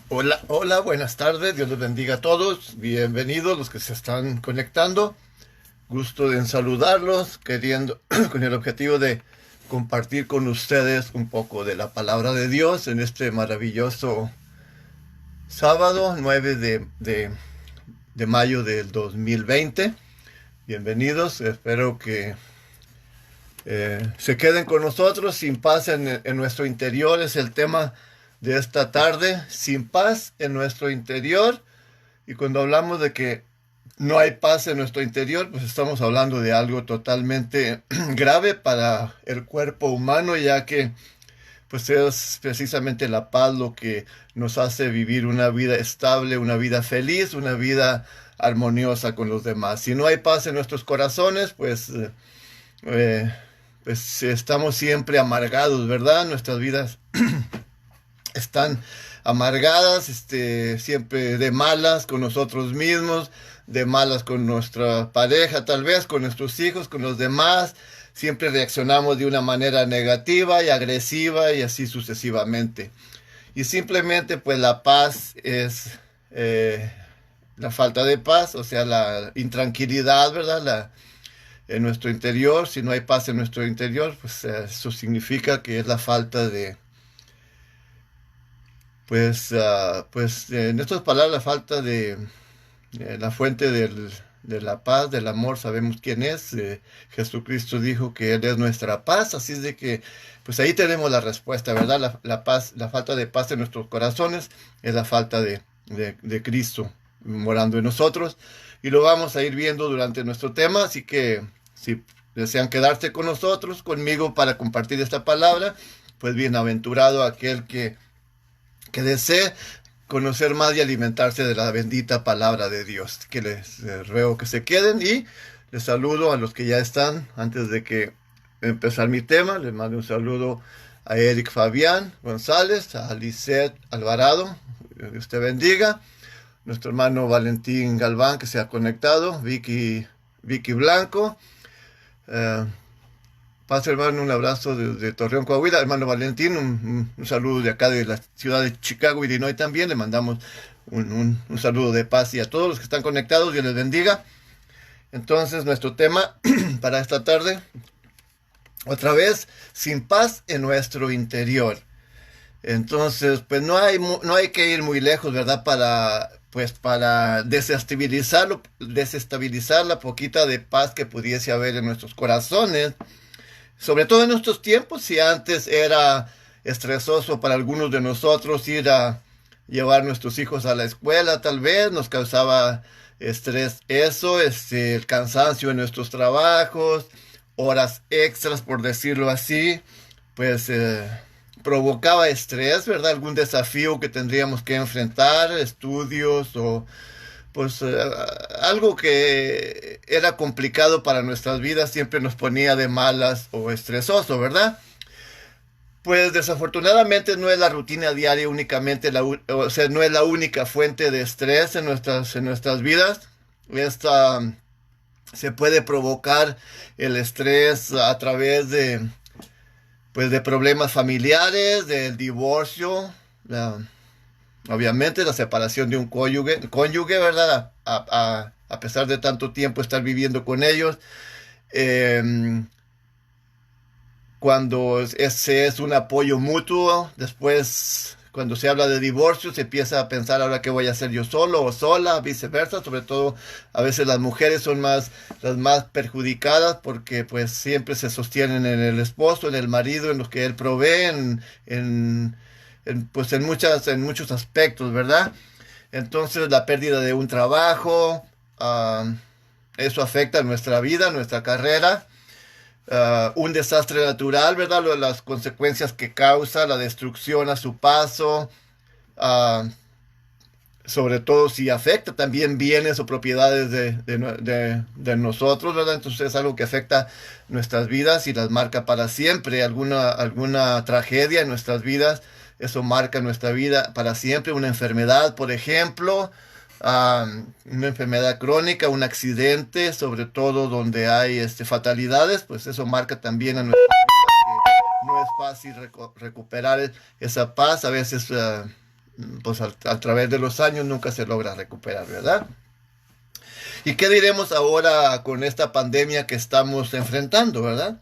Hola, hola, buenas tardes, Dios les bendiga a todos, bienvenidos los que se están conectando, gusto en saludarlos, queriendo, con el objetivo de compartir con ustedes un poco de la palabra de Dios en este maravilloso sábado 9 de mayo del 2020. Bienvenidos, espero que se queden con nosotros. Sin paz en nuestro interior es el tema de esta tarde, sin paz en nuestro interior. Y cuando hablamos de que no hay paz en nuestro interior, pues estamos hablando de algo totalmente grave para el cuerpo humano, ya que pues es precisamente la paz lo que nos hace vivir una vida estable, una vida feliz, una vida armoniosa con los demás. Si no hay paz en nuestros corazones, eh, pues estamos siempre amargados, ¿verdad? Nuestras vidas están amargadas, siempre de malas con nosotros mismos, de malas con nuestra pareja, tal vez con nuestros hijos, con los demás. Siempre reaccionamos de una manera negativa y agresiva y así sucesivamente. Y simplemente pues la paz es la falta de paz, o sea, la intranquilidad, ¿verdad? En nuestro interior, si no hay paz en nuestro interior, pues eso significa que es la falta de en estas palabras, la falta de la fuente de la paz, del amor, sabemos quién es. Jesucristo dijo que Él es nuestra paz, así es de que, pues ahí tenemos la respuesta, ¿verdad? La paz, la falta de paz en nuestros corazones es la falta de Cristo morando en nosotros. Y lo vamos a ir viendo durante nuestro tema, así que si desean quedarse con nosotros, conmigo para compartir esta palabra, pues bienaventurado aquel que desee conocer más y alimentarse de la bendita palabra de Dios. Que les ruego que se queden y les saludo a los que ya están. Antes de que empezar mi tema, les mando un saludo a Eric Fabián González, a Lisette Alvarado, que Dios te bendiga. Nuestro hermano Valentín Galván, que se ha conectado, Vicky Blanco. eh, Pase, hermano, un abrazo de Torreón, Coahuila. Hermano Valentín, un saludo de acá de la ciudad de Chicago, Illinois también. Le mandamos un saludo de paz y a todos los que están conectados, Dios les bendiga. Entonces, nuestro tema para esta tarde, otra vez, sin paz en nuestro interior. Entonces, pues no hay que ir muy lejos, ¿verdad? Para desestabilizar la poquita de paz que pudiese haber en nuestros corazones. Sobre todo en estos tiempos, si antes era estresoso para algunos de nosotros ir a llevar nuestros hijos a la escuela, tal vez nos causaba estrés eso, el cansancio en nuestros trabajos, horas extras, por decirlo así, pues provocaba estrés, ¿verdad? Algún desafío que tendríamos que enfrentar, estudios o pues algo que era complicado para nuestras vidas siempre nos ponía de malas o estresoso, ¿verdad? Pues desafortunadamente no es la rutina diaria únicamente, o sea, no es la única fuente de estrés en nuestras vidas. Esta se puede provocar el estrés a través pues, de problemas familiares, del divorcio, la, obviamente la separación de un cónyuge, ¿verdad? A pesar de tanto tiempo estar viviendo con ellos. Eh, Cuando ese es un apoyo mutuo, después cuando se habla de divorcio se empieza a pensar ahora qué voy a hacer yo solo o sola, viceversa, sobre todo a veces las mujeres son las más perjudicadas porque pues siempre se sostienen en el esposo, en el marido, en lo que él provee, pues en muchos aspectos, ¿verdad? Entonces la pérdida de un trabajo, eso afecta nuestra vida, nuestra carrera. Un desastre natural, ¿verdad? Las consecuencias que causa, la destrucción a su paso, uh, sobre todo si afecta también bienes o propiedades de nosotros, ¿verdad? Entonces es algo que afecta nuestras vidas y las marca para siempre. Alguna tragedia en nuestras vidas, eso marca nuestra vida para siempre. Una enfermedad, por ejemplo, una enfermedad crónica, un accidente, sobre todo donde hay fatalidades, pues eso marca también a nuestra vida, que no es fácil recuperar esa paz. A veces pues a través de los años nunca se logra recuperar, ¿verdad? ¿Y qué diremos ahora con esta pandemia que estamos enfrentando, verdad?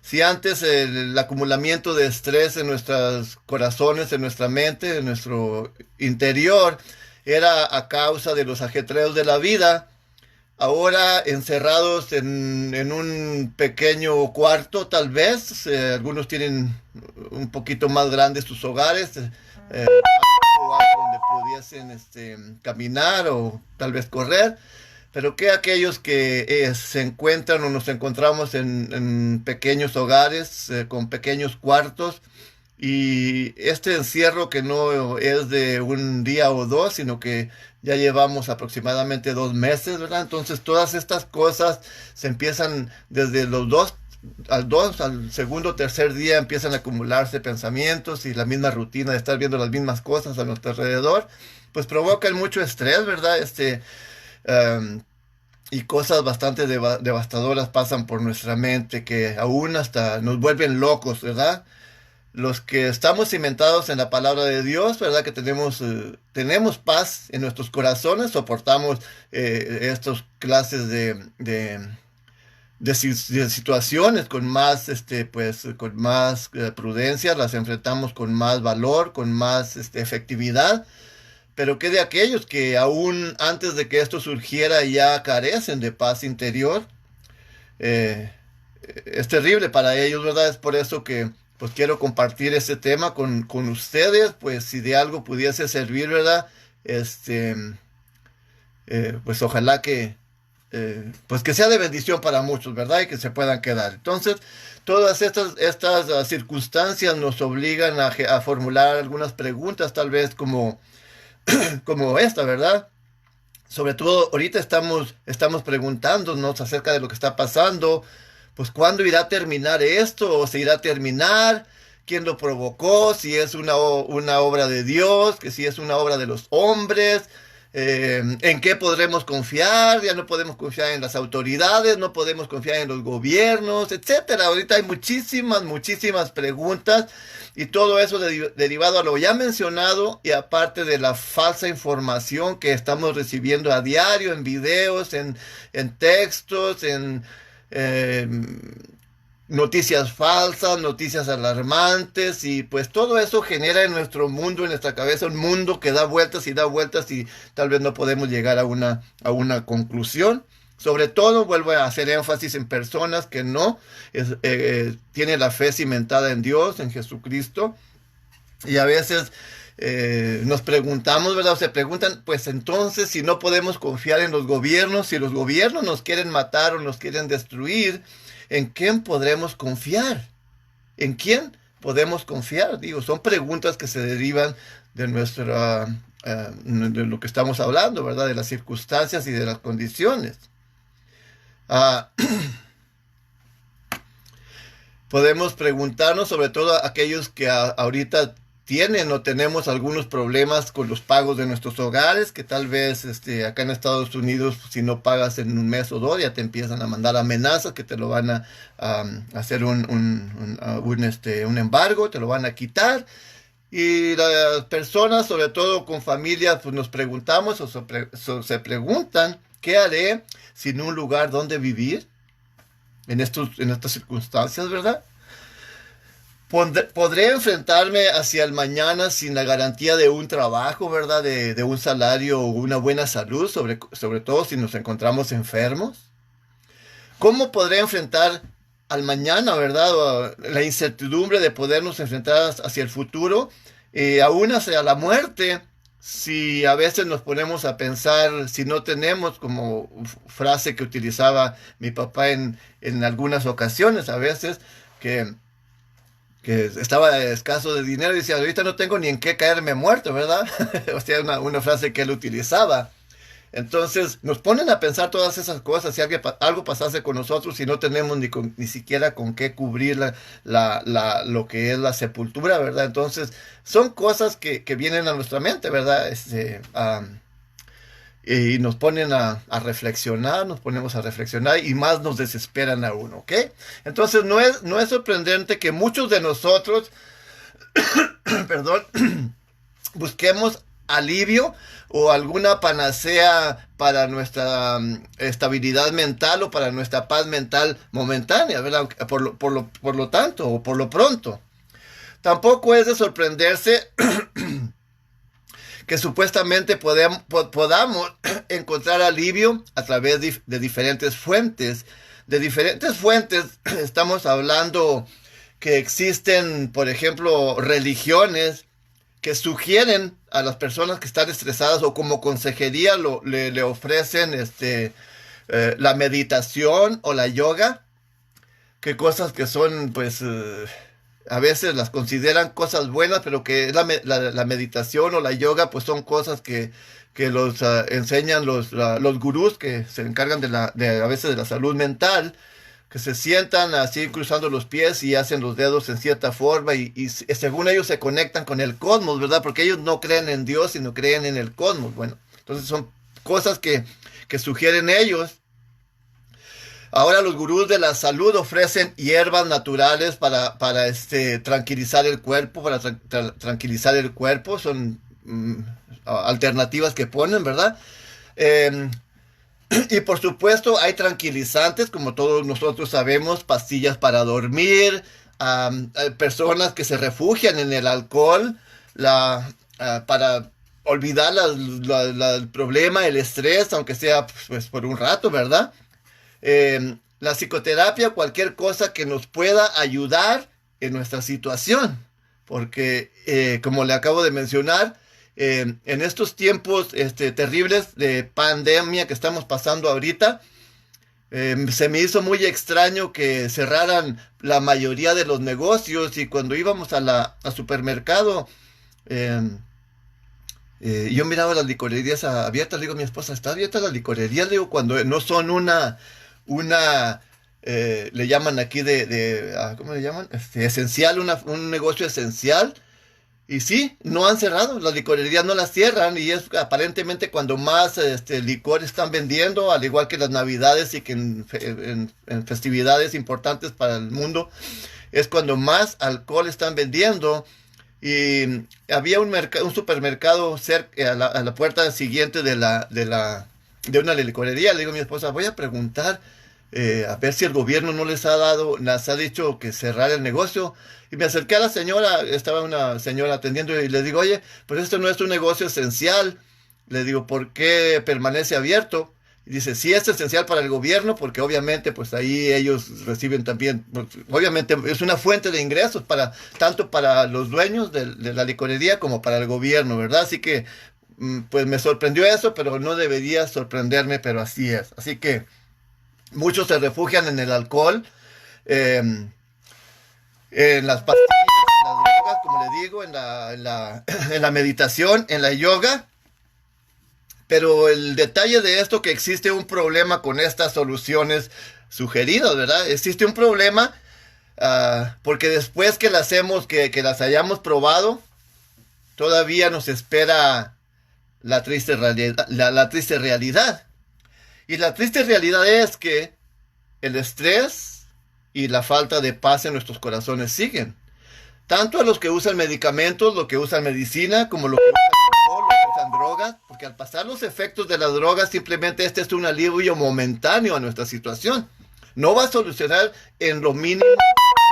Si antes el acumulamiento de estrés en nuestros corazones, en nuestra mente, en nuestro interior, era a causa de los ajetreos de la vida, ahora encerrados en un pequeño cuarto, tal vez, algunos tienen un poquito más grandes sus hogares, donde pudiesen caminar o tal vez correr, pero que aquellos que se encuentran o nos encontramos en pequeños hogares, con pequeños cuartos, y este encierro que no es de un día o dos, sino que ya llevamos aproximadamente 2 meses, ¿verdad? Entonces todas estas cosas se empiezan desde los al segundo o tercer día empiezan a acumularse pensamientos y la misma rutina de estar viendo las mismas cosas a nuestro alrededor, pues provocan mucho estrés, ¿verdad? Um, y cosas bastante devastadoras pasan por nuestra mente que aún hasta nos vuelven locos, ¿verdad? Los que estamos cimentados en la palabra de Dios, ¿verdad? Que tenemos paz en nuestros corazones, soportamos estas clases de situaciones con más, con más prudencia, las enfrentamos con más valor, con más efectividad. Pero ¿qué de aquellos que aún antes de que esto surgiera ya carecen de paz interior? Eh, es terrible para ellos, ¿verdad? Es por eso que pues quiero compartir este tema con ustedes, pues si de algo pudiese servir, ¿verdad? Pues ojalá que pues que sea de bendición para muchos, ¿verdad? Y que se puedan quedar. Entonces, todas estas circunstancias nos obligan a formular algunas preguntas, tal vez como esta, ¿verdad? Sobre todo ahorita estamos preguntándonos acerca de lo que está pasando, pues ¿cuándo irá a terminar esto? ¿O se irá a terminar? ¿Quién lo provocó? Si es una obra de Dios, que si es una obra de los hombres. ¿En qué podremos confiar? Ya no podemos confiar en las autoridades, no podemos confiar en los gobiernos, etcétera. Ahorita hay muchísimas preguntas y todo eso derivado a lo ya mencionado y aparte de la falsa información que estamos recibiendo a diario en videos, en textos, en noticias falsas, noticias alarmantes y pues todo eso genera en nuestro mundo, en nuestra cabeza, un mundo que da vueltas y tal vez no podemos llegar a una conclusión. Sobre todo vuelvo a hacer énfasis en personas que no tienen la fe cimentada en Dios, en Jesucristo, y a veces nos preguntamos, ¿verdad? O se preguntan, pues entonces si no podemos confiar en los gobiernos, si los gobiernos nos quieren matar o nos quieren destruir, ¿en quién podremos confiar? ¿En quién podemos confiar? Digo, son preguntas que se derivan de de lo que estamos hablando, ¿verdad? De las circunstancias y de las condiciones. Podemos preguntarnos, sobre todo a aquellos que ahorita tienen o tenemos algunos problemas con los pagos de nuestros hogares, que tal vez acá en Estados Unidos, si no pagas en un mes o dos, ya te empiezan a mandar amenazas que te lo van a hacer un embargo, te lo van a quitar. Y las personas, sobre todo con familias, pues nos preguntamos se preguntan, ¿qué haré sin un lugar donde vivir en estas circunstancias, verdad? ¿Podré enfrentarme hacia el mañana sin la garantía de un trabajo, verdad? De un salario o una buena salud, sobre todo si nos encontramos enfermos. ¿Cómo podré enfrentar al mañana, verdad? O la incertidumbre de podernos enfrentar hacia el futuro, aún hacia la muerte, si a veces nos ponemos a pensar, si no tenemos, como frase que utilizaba mi papá en algunas ocasiones, a veces, que estaba escaso de dinero y decía, ahorita no tengo ni en qué caerme muerto, ¿verdad? O sea, una frase que él utilizaba. Entonces, nos ponen a pensar todas esas cosas, si algo pasase con nosotros, si no tenemos ni siquiera con qué cubrir lo que es la sepultura, ¿verdad? Entonces, son cosas que vienen a nuestra mente, ¿verdad? Y nos ponen a reflexionar, nos ponemos a reflexionar y más nos desesperan a uno, ¿ok? Entonces no es sorprendente que muchos de nosotros, perdón, busquemos alivio o alguna panacea para nuestra estabilidad mental o para nuestra paz mental momentánea, ¿verdad? Por lo tanto, o por lo pronto. Tampoco es de sorprenderse que supuestamente podamos encontrar alivio a través de diferentes fuentes. De diferentes fuentes estamos hablando que existen, por ejemplo, religiones que sugieren a las personas que están estresadas o como consejería le ofrecen la meditación o la yoga, que cosas que son pues a veces las consideran cosas buenas, pero que la meditación o la yoga pues son cosas que los enseñan los gurús que se encargan a veces de la salud mental, que se sientan así cruzando los pies y hacen los dedos en cierta forma y según ellos se conectan con el cosmos, ¿verdad? Porque ellos no creen en Dios, sino creen en el cosmos. Bueno, entonces son cosas que sugieren ellos. Ahora los gurús de la salud ofrecen hierbas naturales para tranquilizar el cuerpo, tranquilizar el cuerpo. Son alternativas que ponen, ¿verdad? Y por supuesto hay tranquilizantes, como todos nosotros sabemos, pastillas para dormir, hay personas que se refugian en el alcohol para olvidar el problema, el estrés, aunque sea pues, por un rato, ¿verdad? La psicoterapia, cualquier cosa que nos pueda ayudar en nuestra situación, porque como le acabo de mencionar, en estos tiempos terribles de pandemia que estamos pasando ahorita, se me hizo muy extraño que cerraran la mayoría de los negocios y cuando íbamos al supermercado, yo miraba las licorerías abiertas, le digo a mi esposa, ¿está abierta la licorería? Le digo, cuando no son le llaman aquí ¿cómo le llaman? Esencial, un negocio esencial. Y sí, no han cerrado, las licorerías no las cierran y es aparentemente cuando más licor están vendiendo, al igual que las navidades y que en festividades importantes para el mundo, es cuando más alcohol están vendiendo. Y había un supermercado cerca, a la puerta siguiente de una licorería. Le digo a mi esposa, voy a preguntar a ver si el gobierno no les ha dicho que cerrar el negocio. Y me acerqué a la señora, estaba una señora atendiendo y le digo, oye, pues esto no es un negocio esencial. Le digo, ¿por qué permanece abierto? Y dice, sí es esencial para el gobierno porque obviamente pues ahí ellos reciben también, pues, obviamente es una fuente de ingresos tanto para los dueños de la licorería como para el gobierno, ¿verdad? Así que pues me sorprendió eso, pero no debería sorprenderme, pero así es. Así que muchos se refugian en el alcohol, en las pastillas, en las drogas, como le digo, en la meditación, en la yoga. Pero el detalle de esto que existe un problema con estas soluciones sugeridas, ¿verdad? Existe un problema porque después que las hayamos probado, todavía nos espera la triste realidad. La triste realidad. Y la triste realidad es que el estrés y la falta de paz en nuestros corazones siguen. Tanto a los que usan medicamentos, los que usan medicina, como los que usan alcohol, los que usan drogas, porque al pasar los efectos de las drogas, simplemente este es un alivio momentáneo a nuestra situación. No va a solucionar en lo mínimo el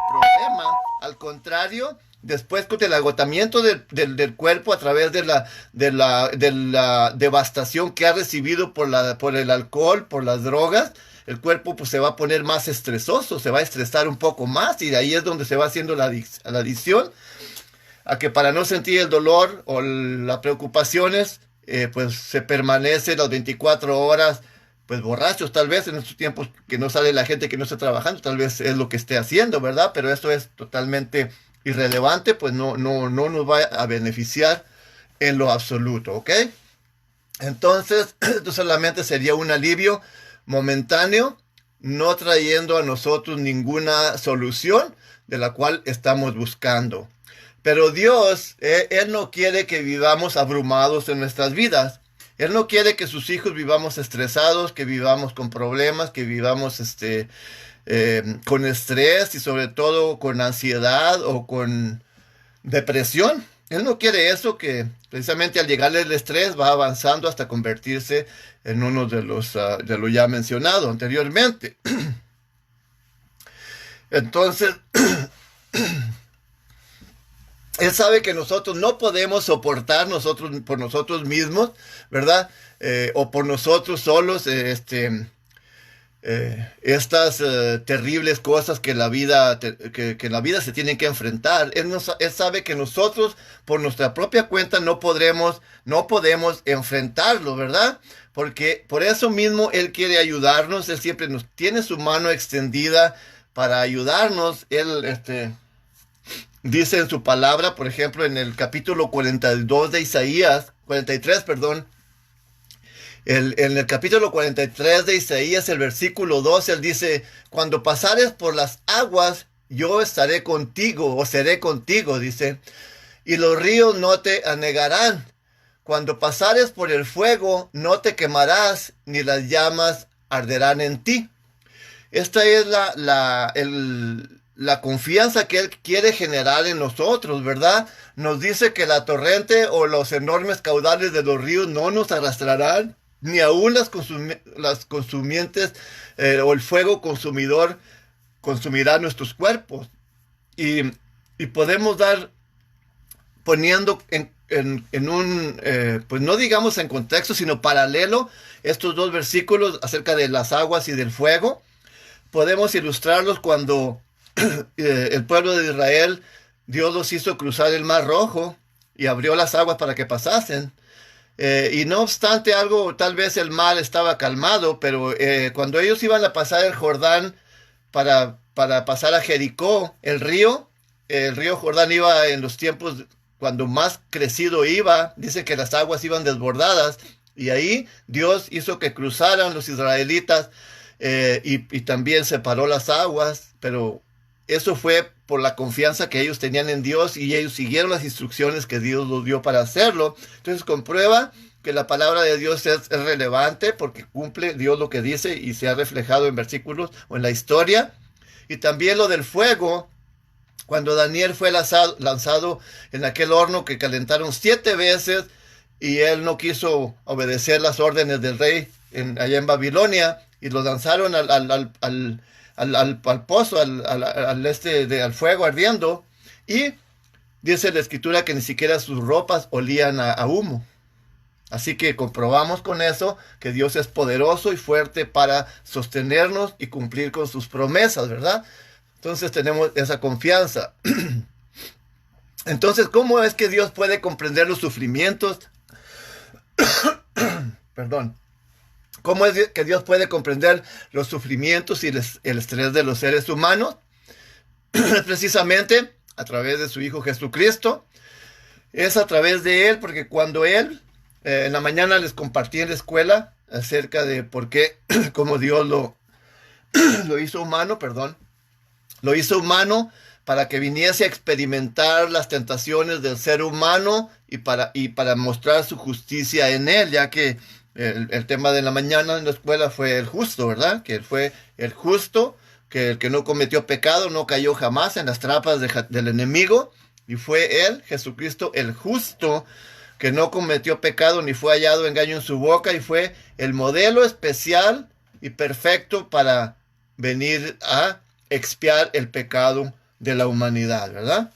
problema. Al contrario, después con el agotamiento del cuerpo a través de la devastación que ha recibido por el alcohol, por las drogas, el cuerpo pues se va a poner más estresoso, se va a estresar un poco más y de ahí es donde se va haciendo la adicción a que para no sentir el dolor o las preocupaciones, pues se permanece las 24 horas pues borrachos, tal vez en estos tiempos que no sale la gente que no está trabajando, tal vez es lo que esté haciendo, ¿verdad? Pero esto es totalmente irrelevante, pues no nos va a beneficiar en lo absoluto, ¿ok? Entonces, esto solamente sería un alivio momentáneo, no trayendo a nosotros ninguna solución de la cual estamos buscando. Pero Dios, Él no quiere que vivamos abrumados en nuestras vidas. Él no quiere que sus hijos vivamos estresados, que vivamos con problemas, que vivamos con estrés y sobre todo con ansiedad o con depresión. Él no quiere eso, que precisamente al llegarle el estrés va avanzando hasta convertirse en uno de lo ya mencionado anteriormente. Entonces, Él sabe que nosotros no podemos soportar nosotros por nosotros mismos, ¿verdad? O por nosotros solos, estas terribles cosas que la vida, que en la vida se tienen que enfrentar. Él sabe que nosotros por nuestra propia cuenta no podemos enfrentarlo, ¿verdad? Porque por eso mismo Él quiere ayudarnos. Él siempre nos tiene su mano extendida para ayudarnos. Dice en su palabra, por ejemplo, en el capítulo 42 de Isaías, 43, perdón, en el capítulo 43 de Isaías, el versículo 2, él dice: cuando pasares por las aguas, yo estaré contigo, o seré contigo, dice, y los ríos no te anegarán. Cuando pasares por el fuego, no te quemarás, ni las llamas arderán en ti. Esta es la confianza que Él quiere generar en nosotros, ¿verdad? Nos dice que la torrente o los enormes caudales de los ríos no nos arrastrarán, ni aún las consumientes o el fuego consumidor consumirá nuestros cuerpos. Y, y podemos dar, poniendo en un, pues no digamos en contexto, sino paralelo, estos dos versículos acerca de las aguas y del fuego. Podemos ilustrarlos cuando el pueblo de Israel, Dios los hizo cruzar el Mar Rojo y abrió las aguas para que pasasen. Y no obstante, tal vez el mar estaba calmado, pero cuando ellos iban a pasar el Jordán para pasar a Jericó, el río Jordán iba en los tiempos cuando más crecido iba, dice que las aguas iban desbordadas, y ahí Dios hizo que cruzaran los israelitas, y también separó las aguas, pero eso fue por la confianza que ellos tenían en Dios, y ellos siguieron las instrucciones que Dios los dio para hacerlo. Entonces comprueba que la palabra de Dios es relevante, porque cumple Dios lo que dice y se ha reflejado en versículos o en la historia. Y también lo del fuego, cuando Daniel fue lanzado en aquel horno que calentaron 7 veces, y él no quiso obedecer las órdenes del rey allá en Babilonia, y lo lanzaron al pozo, al fuego ardiendo, y dice la escritura que ni siquiera sus ropas olían a humo. Así que comprobamos con eso que Dios es poderoso y fuerte para sostenernos y cumplir con sus promesas, ¿verdad? Entonces tenemos esa confianza. Entonces, ¿cómo es que Dios puede comprender los sufrimientos? Perdón. ¿Cómo es que Dios puede comprender los sufrimientos y el estrés de los seres humanos? Precisamente a través de su Hijo Jesucristo. Es a través de Él, porque cuando Él, en la mañana les compartí en la escuela acerca de por qué, cómo Dios lo hizo humano, perdón. Lo hizo humano para que viniese a experimentar las tentaciones del ser humano y para mostrar su justicia en Él, ya que el tema de la mañana en la escuela fue el justo, ¿verdad? Que Él fue el justo, que el que no cometió pecado no cayó jamás en las trampas del enemigo, y fue Él, Jesucristo, el justo, que no cometió pecado ni fue hallado engaño en su boca, y fue el modelo especial y perfecto para venir a expiar el pecado de la humanidad, ¿verdad?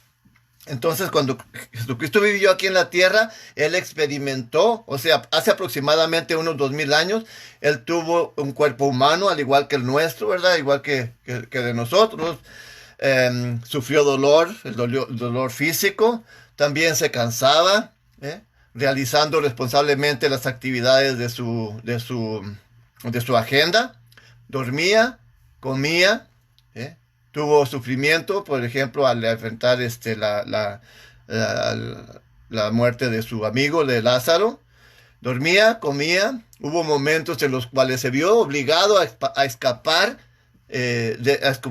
Entonces, cuando Jesucristo vivió aquí en la tierra, Él experimentó, o sea, hace aproximadamente unos 2000 años, Él tuvo un cuerpo humano, al igual que el nuestro, ¿verdad? Igual que de nosotros. Sufrió dolor, el dolor físico, también se cansaba, realizando responsablemente las actividades de su agenda, dormía, comía, tuvo sufrimiento, por ejemplo, al enfrentar la muerte de su amigo, de Lázaro. Dormía, comía, hubo momentos en los cuales se vio obligado a escapar,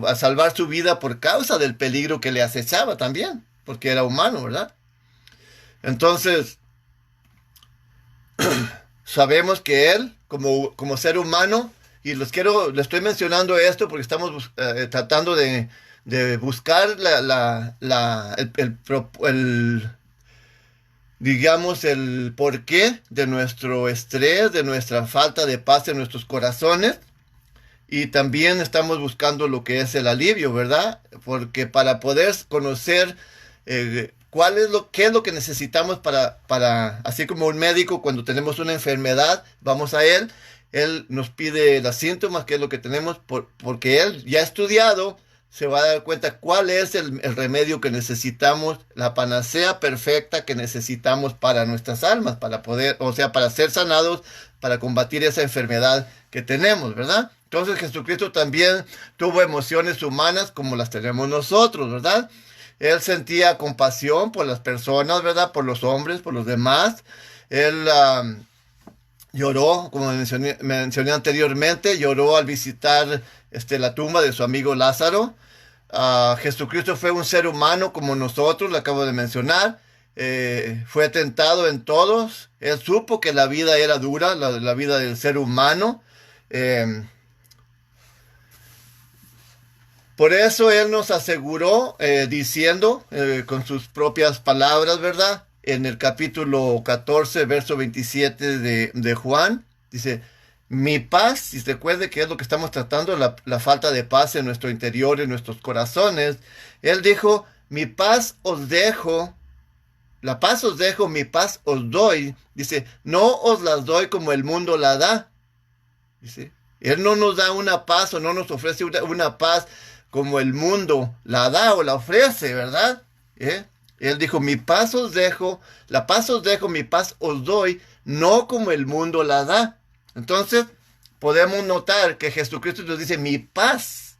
a salvar su vida por causa del peligro que le acechaba también, porque era humano, ¿verdad? Entonces, sabemos que Él, como ser humano, y le estoy mencionando esto porque estamos tratando de buscar digamos, el porqué de nuestro estrés, de nuestra falta de paz en nuestros corazones. Y también estamos buscando lo que es el alivio, ¿verdad? Porque para poder conocer qué es lo que necesitamos así como un médico cuando tenemos una enfermedad, vamos a él nos pide los síntomas, qué es lo que tenemos, porque él ya ha estudiado, se va a dar cuenta cuál es el remedio que necesitamos, la panacea perfecta que necesitamos para nuestras almas, para poder, o sea, para ser sanados, para combatir esa enfermedad que tenemos, ¿verdad? Entonces Jesucristo también tuvo emociones humanas como las tenemos nosotros, ¿verdad? Él sentía compasión por las personas, ¿verdad? Por los hombres, por los demás. Él lloró, como mencioné anteriormente, lloró al visitar la tumba de su amigo Lázaro. Jesucristo fue un ser humano como nosotros, lo acabo de mencionar. Fue tentado en todos. Él supo que la vida era dura, la vida del ser humano. Por eso Él nos aseguró diciendo con sus propias palabras, ¿verdad? En el capítulo 14, verso 27 de Juan, dice, mi paz, y recuerde que es lo que estamos tratando, la falta de paz en nuestro interior, en nuestros corazones. Él dijo, mi paz os dejo, la paz os dejo, mi paz os doy. Dice, no os las doy como el mundo la da. Dice, Él no nos da una paz o no nos ofrece una paz como el mundo la da o la ofrece, ¿verdad? Él dijo, mi paz os dejo, la paz os dejo, mi paz os doy, no como el mundo la da. Entonces, podemos notar que Jesucristo nos dice, mi paz,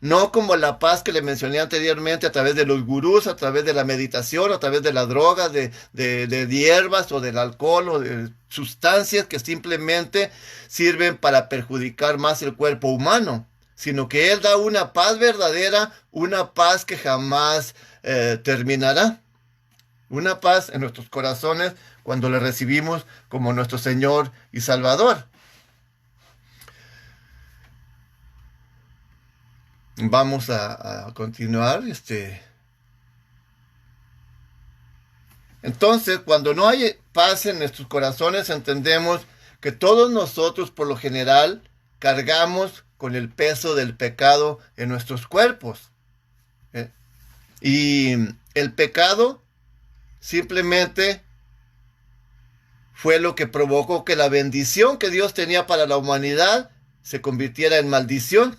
no como la paz que le mencioné anteriormente a través de los gurús, a través de la meditación, a través de las drogas, de hierbas o del alcohol o de sustancias que simplemente sirven para perjudicar más el cuerpo humano, sino que Él da una paz verdadera, una paz que jamás terminará. Una paz en nuestros corazones cuando le recibimos como nuestro Señor y Salvador. Vamos a continuar. Entonces, cuando no hay paz en nuestros corazones, entendemos que todos nosotros, por lo general, cargamos con el peso del pecado en nuestros cuerpos. Y el pecado simplemente fue lo que provocó que la bendición que Dios tenía para la humanidad se convirtiera en maldición.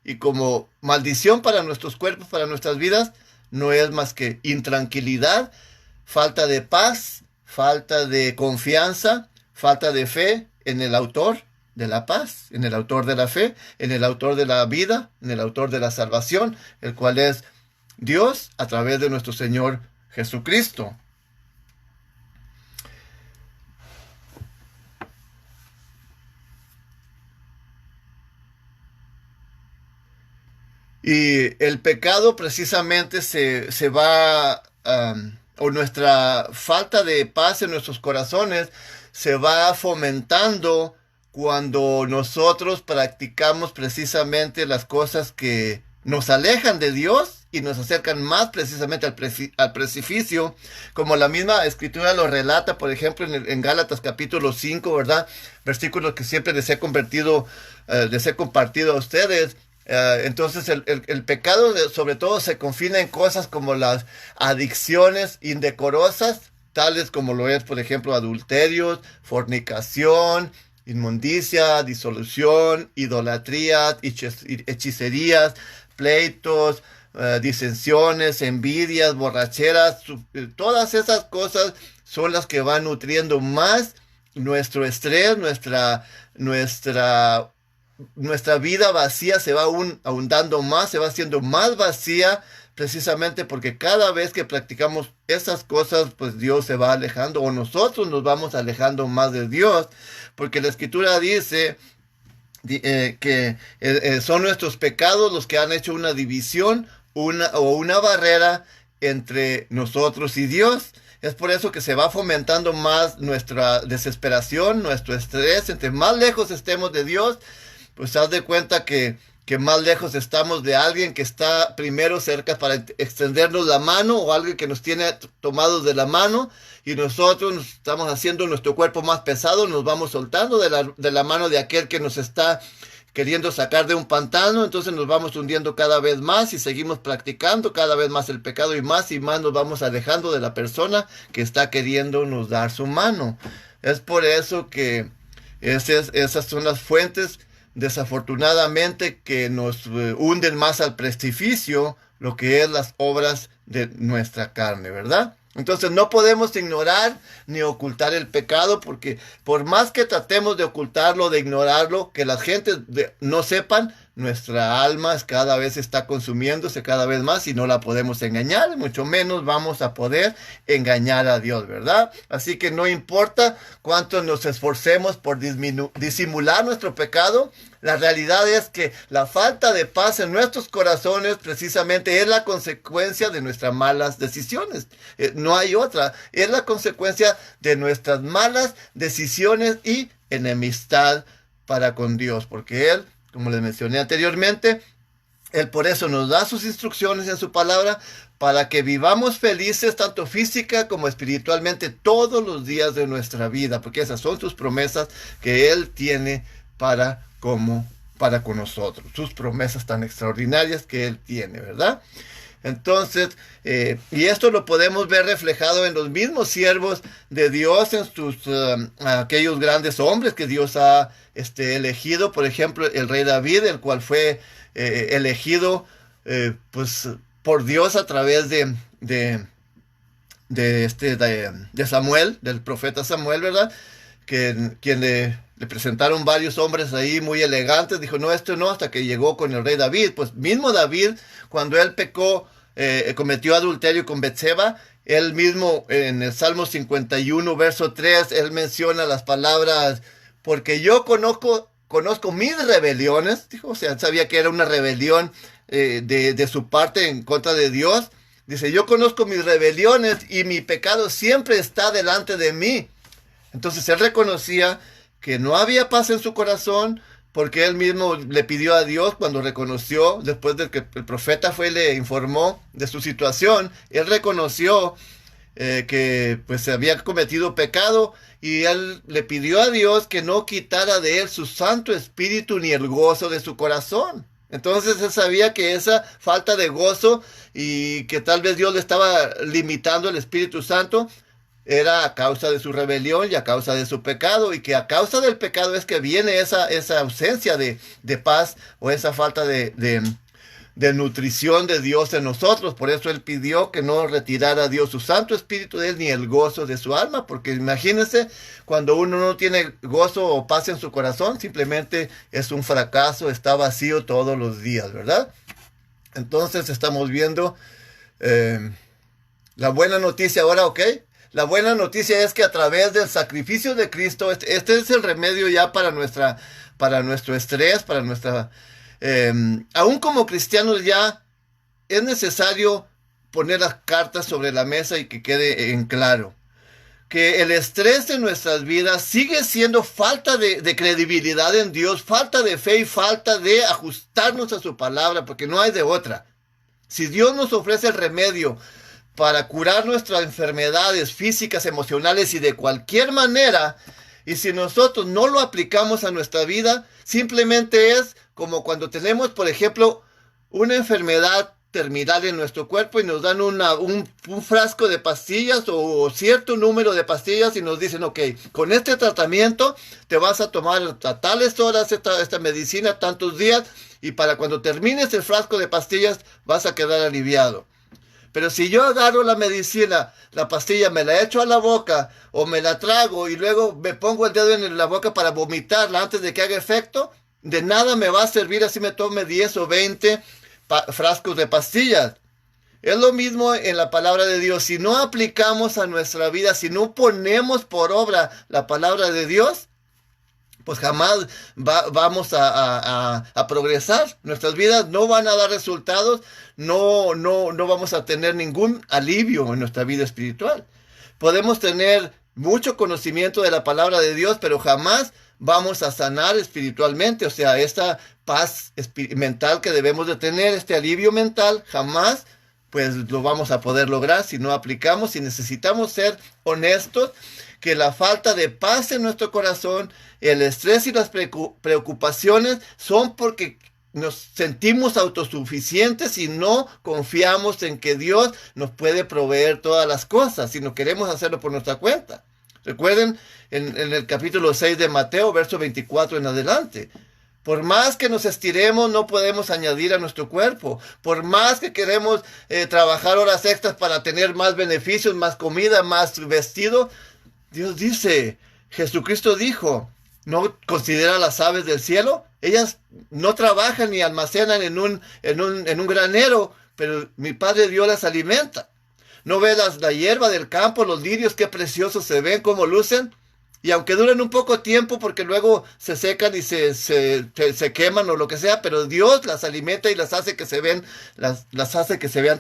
Y como maldición para nuestros cuerpos, para nuestras vidas, no es más que intranquilidad, falta de paz, falta de confianza, falta de fe en el autor de la paz, en el autor de la fe, en el autor de la vida, en el autor de la salvación, el cual es Dios a través de nuestro Señor Jesucristo. Y el pecado precisamente se va, o nuestra falta de paz en nuestros corazones se va fomentando cuando nosotros practicamos precisamente las cosas que nos alejan de Dios y nos acercan más precisamente al precipicio, como la misma escritura lo relata, por ejemplo, en Gálatas capítulo 5, ¿verdad? Versículos que siempre les he compartido a ustedes. Entonces el pecado sobre todo se confina en cosas como las adicciones indecorosas, tales como lo es, por ejemplo, adulterios, fornicación, inmundicia, disolución, idolatría, hechicerías, pleitos, disensiones, envidias, borracheras. Todas esas cosas son las que van nutriendo más nuestro estrés, nuestra vida vacía se va ahondando más, se va haciendo más vacía, precisamente porque cada vez que practicamos esas cosas, pues Dios se va alejando, o nosotros nos vamos alejando más de Dios, porque la Escritura dice que son nuestros pecados los que han hecho una división, una barrera entre nosotros y Dios. Es por eso que se va fomentando más nuestra desesperación, nuestro estrés. Entre más lejos estemos de Dios, pues haz de cuenta que que más lejos estamos de alguien que está primero cerca para extendernos la mano, o alguien que nos tiene tomados de la mano, y nosotros nos estamos haciendo nuestro cuerpo más pesado, nos vamos soltando de la mano de aquel que nos está queriendo sacar de un pantano. Entonces nos vamos hundiendo cada vez más y seguimos practicando cada vez más el pecado, y más nos vamos alejando de la persona que está queriéndonos dar su mano. Es por eso que esas son las fuentes, desafortunadamente, que nos hunden más al precipicio, lo que es las obras de nuestra carne, ¿verdad? Entonces no podemos ignorar ni ocultar el pecado, porque por más que tratemos de ocultarlo, de ignorarlo, que las gentes no sepan, nuestra alma cada vez está consumiéndose cada vez más y no la podemos engañar, mucho menos vamos a poder engañar a Dios, ¿verdad? Así que no importa cuánto nos esforcemos por disimular nuestro pecado, la realidad es que la falta de paz en nuestros corazones precisamente es la consecuencia de nuestras malas decisiones. No hay otra. Es la consecuencia de nuestras malas decisiones y enemistad para con Dios. Porque Él, como les mencioné anteriormente, Él por eso nos da sus instrucciones en su palabra, para que vivamos felices tanto física como espiritualmente todos los días de nuestra vida. Porque esas son sus promesas que Él tiene para con nosotros, sus promesas tan extraordinarias que Él tiene, ¿verdad? Entonces, y esto lo podemos ver reflejado en los mismos siervos de Dios, en aquellos grandes hombres que Dios ha elegido. Por ejemplo, el rey David, el cual fue elegido pues por Dios a través de Samuel, del profeta Samuel, ¿verdad? Quien le presentaron varios hombres ahí muy elegantes. Dijo, no, esto no, hasta que llegó con el rey David. Pues mismo David, cuando él pecó, cometió adulterio con Betseba, él mismo en el Salmo 51, verso 3, él menciona las palabras, porque yo conozco mis rebeliones. Dijo, o sea, sabía que era una rebelión de su parte en contra de Dios. Dice, yo conozco mis rebeliones y mi pecado siempre está delante de mí. Entonces él reconocía que no había paz en su corazón, porque él mismo le pidió a Dios cuando reconoció, después de que el profeta fue y le informó de su situación, él reconoció que pues se había cometido pecado, y él le pidió a Dios que no quitara de él su Santo Espíritu ni el gozo de su corazón. Entonces él sabía que esa falta de gozo, y que tal vez Dios le estaba limitando el Espíritu Santo, era a causa de su rebelión y a causa de su pecado, y que a causa del pecado es que viene esa ausencia de paz, o esa falta de nutrición de Dios en nosotros. Por eso él pidió que no retirara a Dios su Santo Espíritu de él, ni el gozo de su alma, porque imagínense, cuando uno no tiene gozo o paz en su corazón, simplemente es un fracaso, está vacío todos los días, ¿verdad? Entonces estamos viendo la buena noticia ahora, ¿ok? La buena noticia es que a través del sacrificio de Cristo, este es el remedio ya para nuestro estrés, para nuestra... aún como cristianos ya es necesario poner las cartas sobre la mesa y que quede en claro que el estrés de nuestras vidas sigue siendo falta de credibilidad en Dios, falta de fe y falta de ajustarnos a su palabra, porque no hay de otra. Si Dios nos ofrece el remedio para curar nuestras enfermedades físicas, emocionales y de cualquier manera, y si nosotros no lo aplicamos a nuestra vida, simplemente es como cuando tenemos, por ejemplo, una enfermedad terminal en nuestro cuerpo y nos dan un frasco de pastillas o cierto número de pastillas, y nos dicen, ok, con este tratamiento te vas a tomar a tales horas esta medicina, tantos días, y para cuando termines el frasco de pastillas vas a quedar aliviado. Pero si yo agarro la medicina, la pastilla, me la echo a la boca o me la trago y luego me pongo el dedo en la boca para vomitarla antes de que haga efecto, de nada me va a servir así me tome 10 o 20 frascos de pastillas. Es lo mismo en la palabra de Dios. Si no aplicamos a nuestra vida, si no ponemos por obra la palabra de Dios, pues jamás vamos a progresar. Nuestras vidas no van a dar resultados, no vamos a tener ningún alivio en nuestra vida espiritual. Podemos tener mucho conocimiento de la palabra de Dios, pero jamás vamos a sanar espiritualmente. O sea, esta paz mental que debemos de tener, este alivio mental, jamás pues lo vamos a poder lograr si no aplicamos, si necesitamos ser honestos, que la falta de paz en nuestro corazón, el estrés y las preocupaciones son porque nos sentimos autosuficientes y no confiamos en que Dios nos puede proveer todas las cosas, sino queremos hacerlo por nuestra cuenta. Recuerden en el capítulo 6 de Mateo, verso 24 en adelante. Por más que nos estiremos, no podemos añadir a nuestro cuerpo. Por más que queremos trabajar horas extras para tener más beneficios, más comida, más vestido, Dios dice, Jesucristo dijo, ¿no considera las aves del cielo? Ellas no trabajan ni almacenan en un granero, pero mi Padre Dios las alimenta. ¿No ve la hierba del campo, los lirios, qué preciosos se ven, cómo lucen? Y aunque duren un poco tiempo, porque luego se secan y se queman o lo que sea, pero Dios las alimenta y las hace que se vean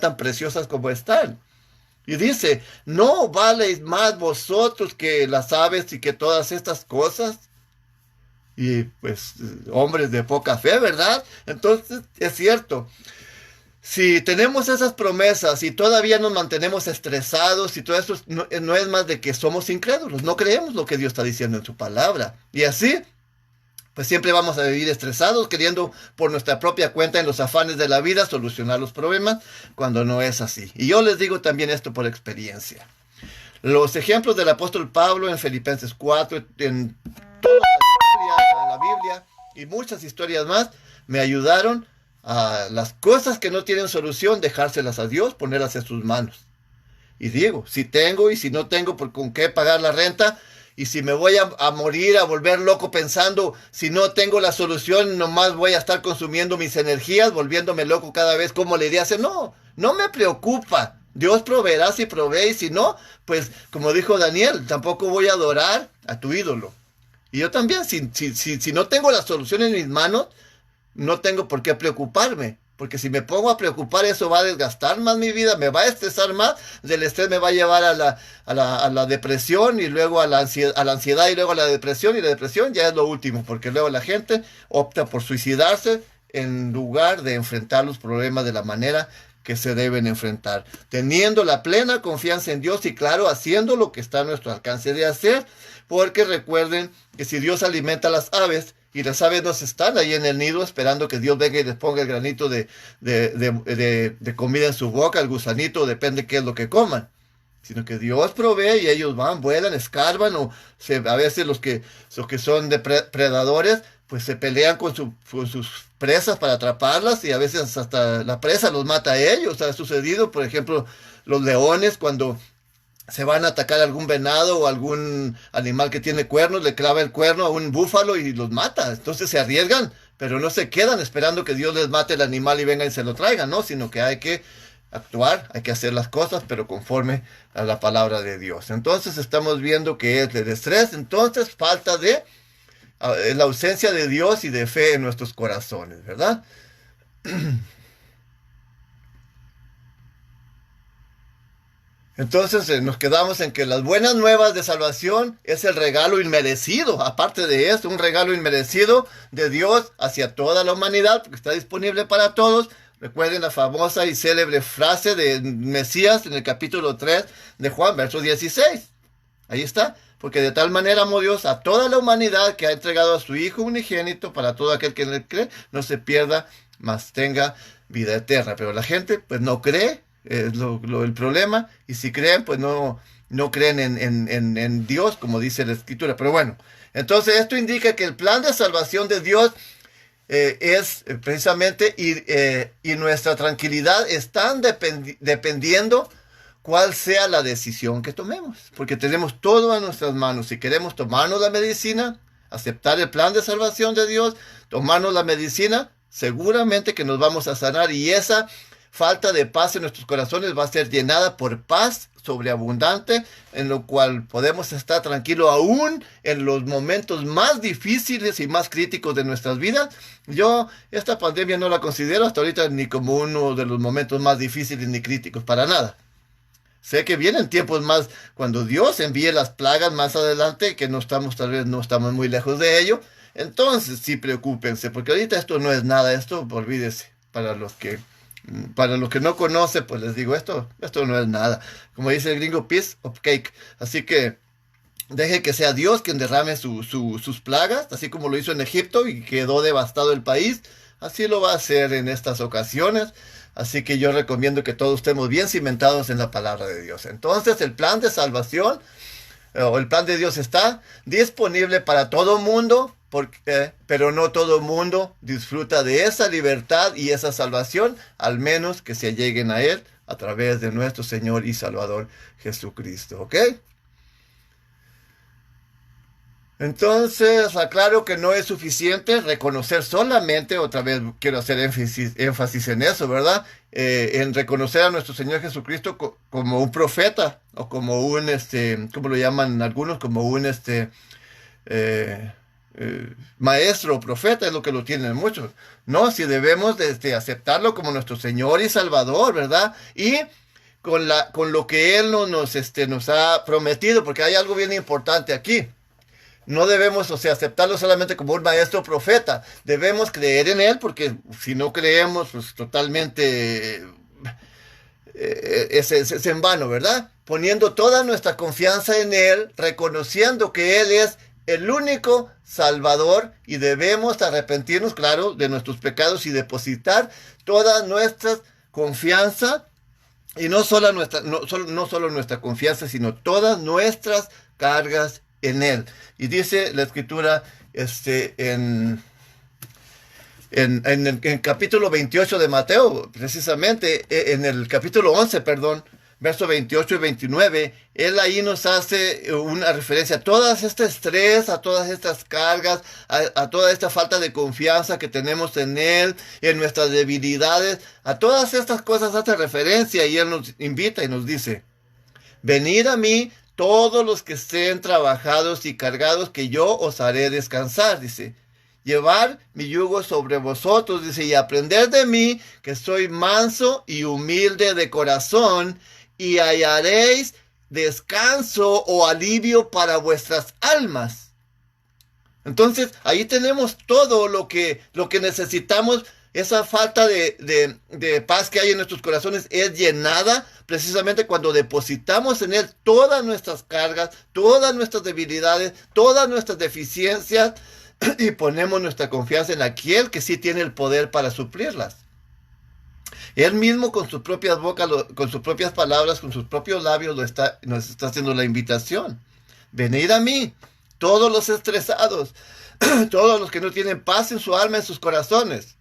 tan preciosas como están. Y dice, ¿no valéis más vosotros que las aves y que todas estas cosas? Y pues, hombres de poca fe, ¿verdad? Entonces, es cierto. Si tenemos esas promesas y todavía nos mantenemos estresados y todo eso, no es más de que somos incrédulos, no creemos lo que Dios está diciendo en su palabra. Y así, pues siempre vamos a vivir estresados, queriendo por nuestra propia cuenta en los afanes de la vida solucionar los problemas, cuando no es así. Y yo les digo también esto por experiencia. Los ejemplos del apóstol Pablo en Filipenses 4, en toda la Biblia y muchas historias más, me ayudaron a las cosas que no tienen solución, dejárselas a Dios, ponerlas en sus manos. Y digo, si tengo y si no tengo con qué pagar la renta, y si me voy a morir, a volver loco pensando, si no tengo la solución, nomás voy a estar consumiendo mis energías, volviéndome loco cada vez, ¿cómo le iría a hacer? No, no me preocupa. Dios proveerá si provee, y si no, pues como dijo Daniel, tampoco voy a adorar a tu ídolo. Y yo también, si no tengo la solución en mis manos, no tengo por qué preocuparme, porque si me pongo a preocupar, eso va a desgastar más mi vida, me va a estresar más, del estrés me va a llevar a la depresión y luego a la ansiedad y luego a la depresión, y la depresión ya es lo último, porque luego la gente opta por suicidarse en lugar de enfrentar los problemas de la manera que se deben enfrentar, teniendo la plena confianza en Dios y claro, haciendo lo que está a nuestro alcance de hacer, porque recuerden que si Dios alimenta a las aves, y las aves no están ahí en el nido esperando que Dios venga y les ponga el granito de comida en su boca, el gusanito, depende qué es lo que coman. Sino que Dios provee y ellos van, vuelan, escarban, a veces los que son depredadores, pues se pelean con sus presas para atraparlas y a veces hasta la presa los mata a ellos. Ha sucedido, por ejemplo, los leones cuando se van a atacar a algún venado o algún animal que tiene cuernos, le clava el cuerno a un búfalo y los mata. Entonces se arriesgan, pero no se quedan esperando que Dios les mate el animal y venga y se lo traiga, ¿no? Sino que hay que actuar, hay que hacer las cosas, pero conforme a la palabra de Dios. Entonces estamos viendo que es el estrés, entonces falta de la ausencia de Dios y de fe en nuestros corazones, ¿verdad? Entonces nos quedamos en que las buenas nuevas de salvación es el regalo inmerecido. Aparte de esto, un regalo inmerecido de Dios hacia toda la humanidad, porque está disponible para todos. Recuerden la famosa y célebre frase de Mesías en el capítulo 3 de Juan, verso 16. Ahí está. Porque de tal manera amó Dios a toda la humanidad que ha entregado a su Hijo unigénito para todo aquel que en él cree, no se pierda, mas tenga vida eterna. Pero la gente pues no cree. Es el problema, y si creen, pues no creen en Dios, como dice la Escritura. Pero bueno, entonces esto indica que el plan de salvación de Dios es precisamente, y nuestra tranquilidad están dependiendo cuál sea la decisión que tomemos, porque tenemos todo en nuestras manos. Si queremos tomarnos la medicina, aceptar el plan de salvación de Dios, tomarnos la medicina, seguramente que nos vamos a sanar, y esa falta de paz en nuestros corazones va a ser llenada por paz sobreabundante, en lo cual podemos estar tranquilos aún en los momentos más difíciles y más críticos de nuestras vidas. Yo esta pandemia no la considero hasta ahorita ni como uno de los momentos más difíciles ni críticos, para nada. Sé que vienen tiempos más cuando Dios envíe las plagas más adelante, que no estamos, tal vez no estamos muy lejos de ello. Entonces sí preocúpense, porque ahorita esto no es nada, esto olvídese. Para los que no conocen, pues les digo, esto no es nada. Como dice el gringo, piece of cake. Así que deje que sea Dios quien derrame sus plagas, así como lo hizo en Egipto y quedó devastado el país. Así lo va a hacer en estas ocasiones. Así que yo recomiendo que todos estemos bien cimentados en la palabra de Dios. Entonces el plan de salvación o el plan de Dios está disponible para todo mundo, pero no todo mundo disfruta de esa libertad y esa salvación, al menos que se lleguen a Él a través de nuestro Señor y Salvador Jesucristo. ¿Ok? Entonces, aclaro que no es suficiente reconocer solamente, otra vez quiero hacer énfasis en eso, ¿verdad? En reconocer a nuestro Señor Jesucristo como un profeta o como un, ¿cómo lo llaman algunos? Como un, eh, maestro o profeta, es lo que lo tienen muchos. No, si debemos aceptarlo como nuestro Señor y Salvador, ¿verdad? Y con lo que Él nos ha prometido, porque hay algo bien importante aquí. No debemos, aceptarlo solamente como un maestro profeta. Debemos creer en él, porque si no creemos, pues totalmente es en vano, ¿verdad? Poniendo toda nuestra confianza en él, reconociendo que él es el único Salvador y debemos arrepentirnos, claro, de nuestros pecados y depositar toda nuestra confianza y no solo nuestra confianza, sino todas nuestras cargas en Él. Y dice la Escritura en el capítulo 28 de Mateo, precisamente, en el capítulo 11, perdón, versos 28 y 29, Él ahí nos hace una referencia a todo este estrés, a todas estas cargas, a toda esta falta de confianza que tenemos en Él, en nuestras debilidades, a todas estas cosas hace referencia y Él nos invita y nos dice, venid a mí todos los que estén trabajados y cargados, que yo os haré descansar, dice. Llevar mi yugo sobre vosotros, dice, y aprender de mí, que soy manso y humilde de corazón, y hallaréis descanso o alivio para vuestras almas. Entonces, ahí tenemos todo lo que necesitamos. Esa falta de paz que hay en nuestros corazones es llenada precisamente cuando depositamos en Él todas nuestras cargas, todas nuestras debilidades, todas nuestras deficiencias y ponemos nuestra confianza en aquel que sí tiene el poder para suplirlas. Él mismo con sus propias bocas, con sus propias palabras, con sus propios labios nos está haciendo la invitación. Venid a mí, todos los estresados, todos los que no tienen paz en su alma, en sus corazones.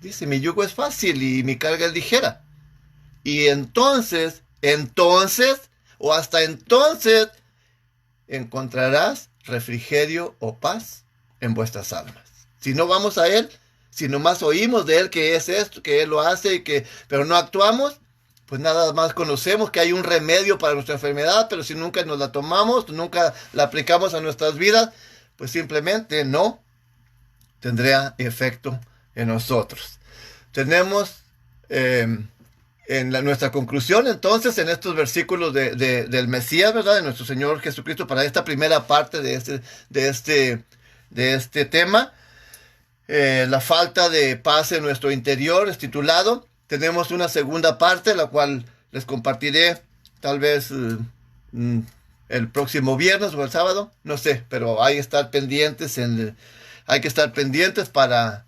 Dice, mi yugo es fácil y mi carga es ligera. Y entonces, o hasta entonces, encontrarás refrigerio o paz en vuestras almas. Si no vamos a Él, si nomás oímos de Él que es esto, que Él lo hace, pero no actuamos, pues nada más conocemos que hay un remedio para nuestra enfermedad, pero si nunca nos la tomamos, nunca la aplicamos a nuestras vidas, pues simplemente no tendría efecto en nosotros. Tenemos nuestra conclusión entonces en estos versículos del Mesías, ¿verdad? De nuestro Señor Jesucristo para esta primera parte de este tema. La falta de paz en nuestro interior es titulado. Tenemos una segunda parte, la cual les compartiré tal vez el próximo viernes o el sábado, no sé, pero hay que estar pendientes para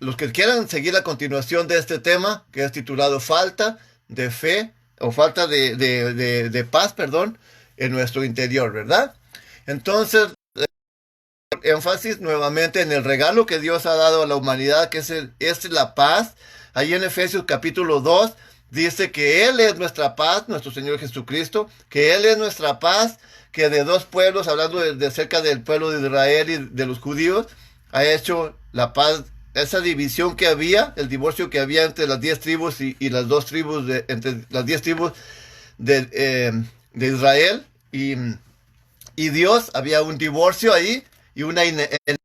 los que quieran seguir la continuación de este tema, que es titulado Falta de fe, o falta de paz, perdón, en nuestro interior, ¿verdad? Entonces, énfasis nuevamente en el regalo que Dios ha dado a la humanidad, que es la paz. Ahí en Efesios capítulo 2 dice que Él es nuestra paz, nuestro Señor Jesucristo, que Él es nuestra paz, que de dos pueblos, hablando de cerca del pueblo de Israel y de los judíos, ha hecho la paz, esa división que había, el divorcio que había entre las 10 tribus y las dos tribus, entre las 10 tribus de Israel y Dios, había un divorcio ahí y una en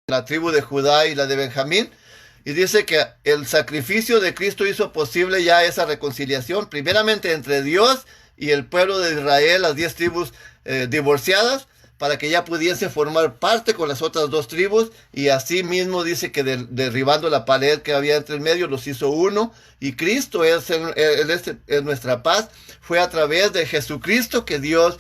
la tribu de Judá y la de Benjamín. Y dice que el sacrificio de Cristo hizo posible ya esa reconciliación, primeramente entre Dios y el pueblo de Israel, las 10 tribus divorciadas, para que ya pudiesen formar parte con las otras 2 tribus, y así mismo dice que derribando la pared que había entre el medio, los hizo uno, y Cristo es nuestra paz. Fue a través de Jesucristo que Dios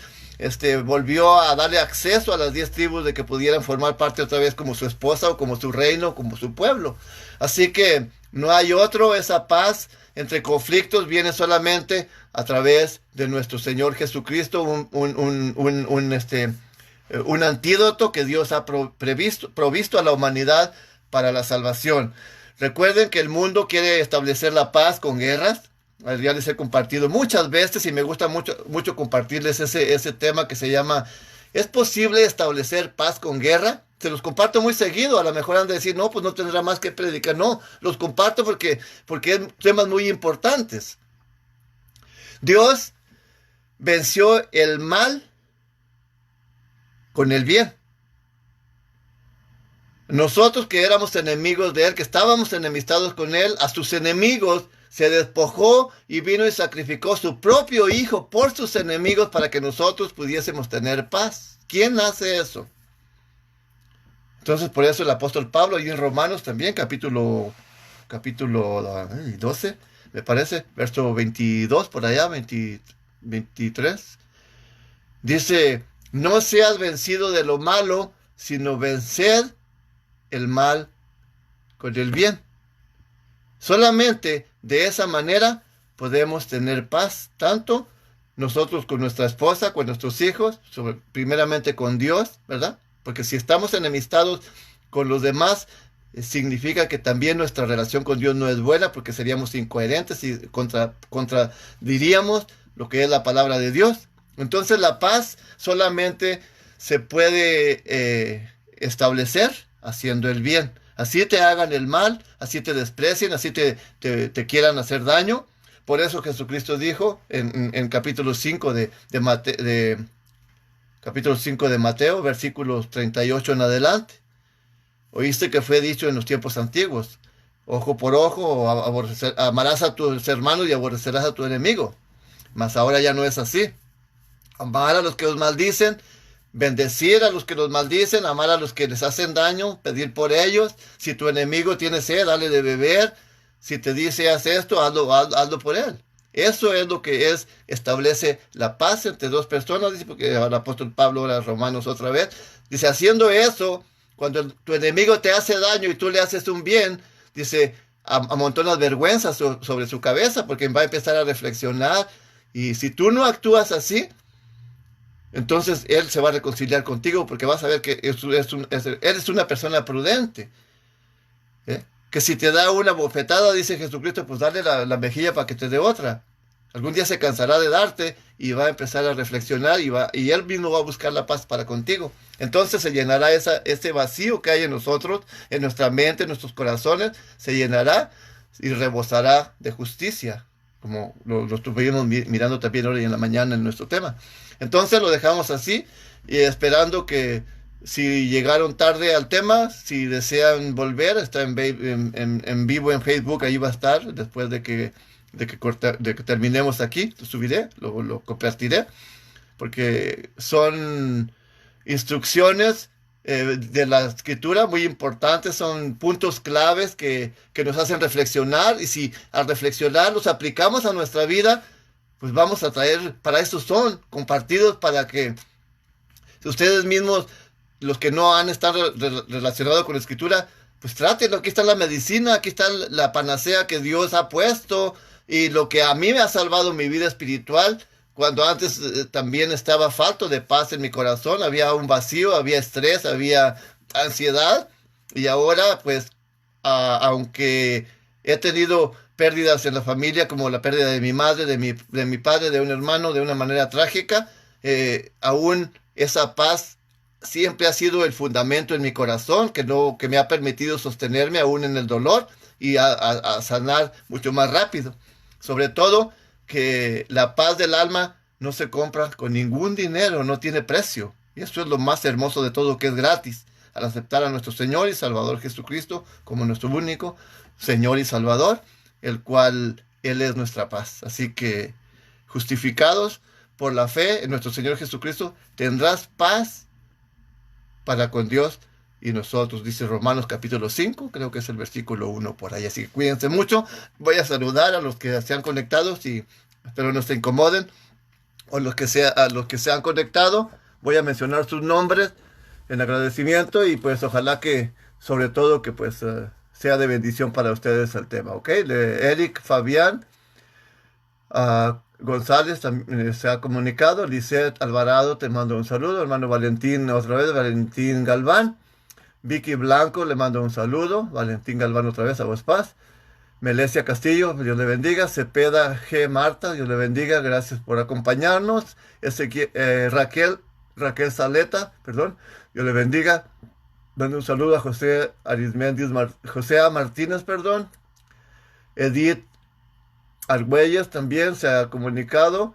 volvió a darle acceso a las 10 tribus de que pudieran formar parte otra vez como su esposa o como su reino, como su pueblo. Así que no hay otro, esa paz entre conflictos viene solamente a través de nuestro Señor Jesucristo, un antídoto que Dios ha provisto a la humanidad para la salvación. Recuerden que el mundo quiere establecer la paz con guerras. Ya les he compartido muchas veces y me gusta mucho compartirles ese tema que se llama ¿es posible establecer paz con guerra? Se los comparto muy seguido. A lo mejor han de decir, no, pues no tendrá más que predicar. No, los comparto porque es temas muy importantes. Dios venció el mal con el bien. Nosotros que éramos enemigos de Él, que estábamos enemistados con Él, a sus enemigos se despojó y vino y sacrificó su propio Hijo por sus enemigos para que nosotros pudiésemos tener paz. ¿Quién hace eso? Entonces, por eso el apóstol Pablo, y en Romanos también, capítulo 12, me parece, verso 22, por allá, 23, dice, no seas vencido de lo malo, sino vencer el mal con el bien. Solamente de esa manera podemos tener paz, tanto nosotros con nuestra esposa, con nuestros hijos, primeramente con Dios, ¿verdad? Porque si estamos enemistados con los demás, significa que también nuestra relación con Dios no es buena, porque seríamos incoherentes y contradiríamos lo que es la palabra de Dios. Entonces la paz solamente se puede establecer haciendo el bien. Así te hagan el mal, así te desprecien, así te quieran hacer daño. Por eso Jesucristo dijo en capítulo 5 capítulo 5 de Mateo, versículos 38 en adelante. Oíste que fue dicho en los tiempos antiguos, ojo por ojo, amarás a tus hermanos y aborrecerás a tu enemigo. Mas ahora ya no es así. Amar a los que os maldicen, bendecir a los que los maldicen, amar a los que les hacen daño, pedir por ellos. Si tu enemigo tiene sed, dale de beber. Si te dice haz esto, hazlo por él. Eso es lo que establece la paz entre dos personas, dice, porque el apóstol Pablo, ahora Romanos otra vez, dice, haciendo eso, cuando tu enemigo te hace daño y tú le haces un bien, dice, amontonas vergüenza sobre su cabeza, porque va a empezar a reflexionar, y si tú no actúas así, entonces él se va a reconciliar contigo, porque vas a ver que eres una persona prudente, ¿eh? Que si te da una bofetada, dice Jesucristo, pues dale la mejilla para que te dé otra. Algún día se cansará de darte y va a empezar a reflexionar y él mismo va a buscar la paz para contigo. Entonces se llenará ese vacío que hay en nosotros, en nuestra mente, en nuestros corazones, se llenará y rebosará de justicia, como lo estuvimos mirando también hoy en la mañana en nuestro tema. Entonces lo dejamos así y esperando que si llegaron tarde al tema, si desean volver, está en vivo en Facebook, ahí va a estar, después de que terminemos aquí, lo subiré, lo compartiré, porque son instrucciones de la escritura muy importantes, son puntos claves que nos hacen reflexionar, y si al reflexionar los aplicamos a nuestra vida, pues vamos a traer, para eso son compartidos, para que ustedes mismos, los que no han estado relacionados con la escritura, pues trátenlo. Aquí está la medicina, aquí está la panacea que Dios ha puesto, y lo que a mí me ha salvado mi vida espiritual, cuando antes también estaba falto de paz en mi corazón, había un vacío, había estrés, había ansiedad, y ahora pues aunque he tenido pérdidas en la familia, como la pérdida de mi madre, de mi padre, de un hermano, de una manera trágica, aún esa paz siempre ha sido el fundamento en mi corazón, que me ha permitido sostenerme aún en el dolor y a sanar mucho más rápido. Sobre todo que la paz del alma no se compra con ningún dinero, no tiene precio. Y eso es lo más hermoso de todo, que es gratis. al aceptar a nuestro Señor y Salvador Jesucristo como nuestro único Señor y Salvador, el cual Él es nuestra paz. Así que, justificados por la fe en nuestro Señor Jesucristo, tendrás paz para con Dios y nosotros, dice Romanos capítulo 5, creo que es el versículo 1 por ahí. Así que cuídense mucho. Voy a saludar a los que se han conectado, y espero no se incomoden, o a los que se han conectado. Voy a mencionar sus nombres en agradecimiento y pues ojalá que, sobre todo, que pues sea de bendición para ustedes el tema, ¿ok? Eric Fabián González también se ha comunicado. Lisette Alvarado, te mando un saludo. Hermano Valentín, otra vez, Valentín Galván. Vicky Blanco, le mando un saludo. Valentín Galván otra vez, a vos paz. Melesia Castillo, Dios le bendiga. Cepeda G. Marta, Dios le bendiga. Gracias por acompañarnos. Raquel Saleta, perdón, Dios le bendiga. Mando un saludo a José Arismendis, José A. Martínez, perdón. Edith Argüelles también se ha comunicado.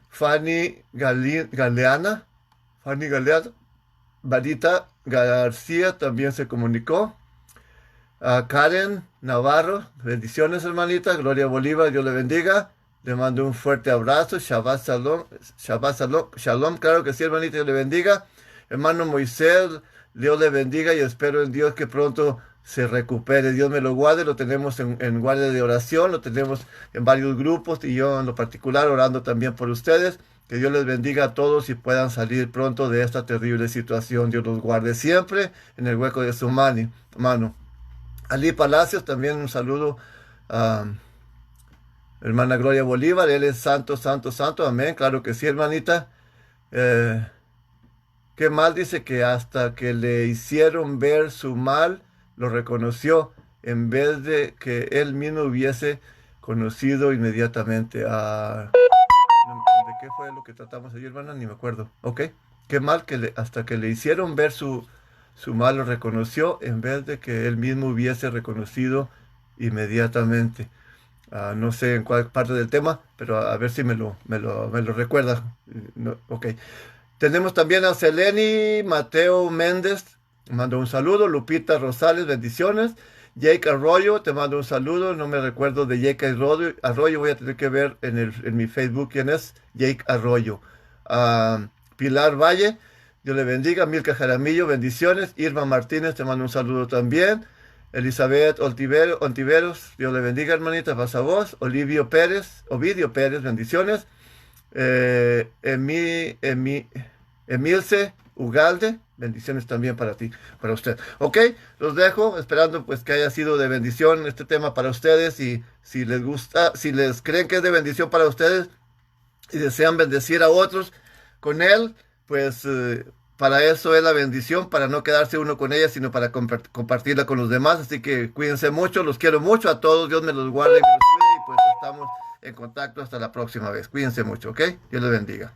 Fanny Galeana. Varita García también se comunicó. Karen Navarro, bendiciones, hermanita. Gloria Bolívar, Dios le bendiga. Le mando un fuerte abrazo. Shabbat Shalom, claro que sí, hermanita, Dios le bendiga. Hermano Moisés, Dios le bendiga y espero en Dios que pronto se recupere. Dios me lo guarde. Lo tenemos en guardia de oración, lo tenemos en varios grupos y yo en lo particular orando también por ustedes. Que Dios les bendiga a todos y puedan salir pronto de esta terrible situación. Dios los guarde siempre en el hueco de su mano. Ali Palacios, también un saludo a hermana Gloria Bolívar. Él es santo, santo, santo. Amén. Claro que sí, hermanita. ¿Qué mal? Dice que hasta que le hicieron ver su mal, lo reconoció, en vez de que él mismo hubiese conocido inmediatamente. ¿De qué fue lo que tratamos ayer, hermana? Ni me acuerdo. Ok. Qué mal que hasta que le hicieron ver su mal, lo reconoció, en vez de que él mismo hubiese reconocido inmediatamente. No sé en cuál parte del tema, pero a ver si me lo recuerda. No, ok. Tenemos también a Seleni Mateo Méndez, mando un saludo. Lupita Rosales, bendiciones. Jake Arroyo, te mando un saludo. No me recuerdo de Jake Arroyo, voy a tener que ver en mi Facebook quién es Jake Arroyo. Pilar Valle, Dios le bendiga. Milka Jaramillo, bendiciones. Irma Martínez, te mando un saludo también. Elizabeth Ontiveros, Dios le bendiga, hermanita, pasa a vos. Ovidio Pérez, bendiciones. Emilce Ugalde, bendiciones también para ti, para usted. Ok, los dejo, esperando pues que haya sido de bendición este tema para ustedes, y si les gusta, si les creen que es de bendición para ustedes y desean bendecir a otros con él, pues para eso es la bendición, para no quedarse uno con ella, sino para compartirla con los demás. Así que cuídense mucho, los quiero mucho a todos, Dios me los guarde y me los cuide, y pues estamos en contacto hasta la próxima vez. Cuídense mucho, ¿ok? Dios les bendiga.